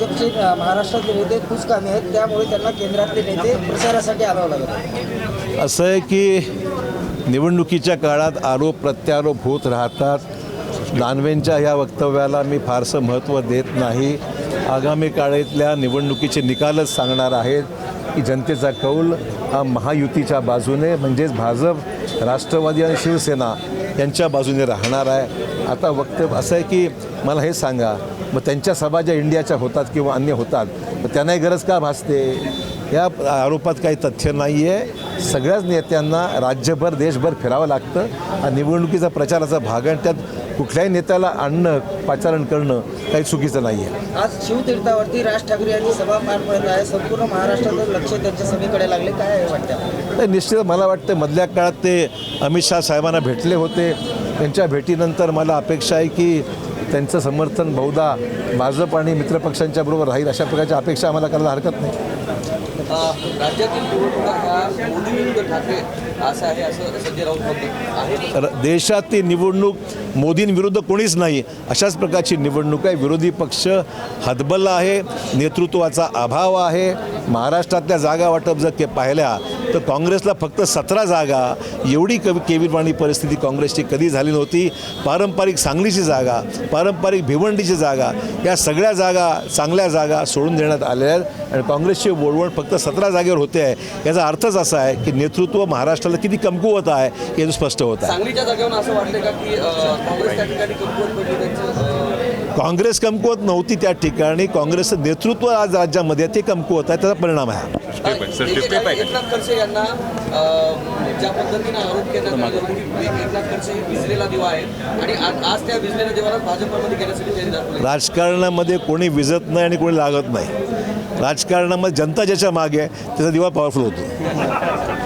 भाजपचे महाराष्ट्रातले नेते खुश कामे आहेत, त्यामुळे त्यांना केंद्रातले नेते प्रचारासाठी आणावं लागत आहे. असं आहे की निवडणुकीच्या काळात आरोप प्रत्यारोप होत राहतात. दानवेंच्या ह्या वक्तव्याला मी फारसं महत्त्व देत नाही. आगामी काळातल्या निवडणुकीचे निकालच सांगणार आहेत की जनतेचा कौल हा महायुतीच्या बाजूने म्हणजेच भाजप, राष्ट्रवादी आणि शिवसेना यांच्या बाजूने राहणार आहे. आता वक्तव्य असं आहे की मला हे सांगा, मग त्यांच्या सभा ज्या इंडियाच्या होतात किंवा अन्य होतात तर त्यांनाही गरज का भासते? या आरोपात काही तथ्य नाही आहे. सगळ्याच नेत्यांना राज्यभर देशभर फिरावं लागतं. हा निवडणुकीचा प्रचाराचा भाग आहे. त्यात कुठल्याही नेत्याला आणणं पाचारण करणं काही चुकीचं नाही आहे. आज शिवतीर्थावरती राज ठाकरे यांची सभा पार पडत आहे. संपूर्ण महाराष्ट्राचं लक्ष त्यांच्या सभेकडे लागले. काय वाटतं? तर निश्चित मला वाटतं मधल्या काळात ते अमित शाह साहेबांना भेटले होते. त्यांच्या भेटीनंतर मला अपेक्षा आहे की त्यांचं समर्थन बहुधा भाजप आणि मित्रपक्षांच्या बरोबर राहील अशा प्रकारच्या अपेक्षा आम्हाला करायला हरकत नाही. राज्यातील निवडणुका ह्या मोदी विरुद्ध ठाकरे असं आहे असं संजय राऊत म्हणतात. देशात निवडणूक मोदींविरुद्ध कोणीच नाही अशाच प्रकारची निवडणूक आहे. विरोधी पक्ष हतबल आहे, नेतृत्वाचा अभाव आहे. महाराष्ट्रातल्या जागा वाटप जर पाहिल्या तर काँग्रेसला फक्त 17 जागा, एवढी केविलवाणी परिस्थिती काँग्रेसची कधी झाली नव्हती. पारंपरिक सांगलीची जागा, पारंपरिक भिवंडीची जागा, या सगळ्या जागा चांगल्या जागा सोडून देण्यात आल्या आहेत आणि काँग्रेसची वळवळ फक्त 17 जागेवर होते आहे. याचा अर्थच असा आहे की नेतृत्व महाराष्ट्राला किती कमकुवत आहे हे स्पष्ट होत आहे. सांगलीच्या जागेवर असं वाटलं का की काँग्रेस त्या ठिकाणी कमकुवत पडली? काँग्रेस कमकुवत नव्हती त्या ठिकाणी. काँग्रेसचं नेतृत्व आज राज्यामध्ये ते कमकुवत आहे, त्याचा परिणाम आहे. एकनाथ खडसे यांना ज्या पद्धतीने आरोप केला की एकनाथ खडसे विजलेला दिवा आहे आणि आज त्या विजलेल्या दिवाला भाजपमध्ये घेण्यासाठी तयारी दाखवली. राजकारणामध्ये कोणी विजत नाही आणि कोणी लागत नाही. राजकारणामध्ये जनता ज्याच्या मागे आहे त्याचा दिवा पॉवरफुल होतो.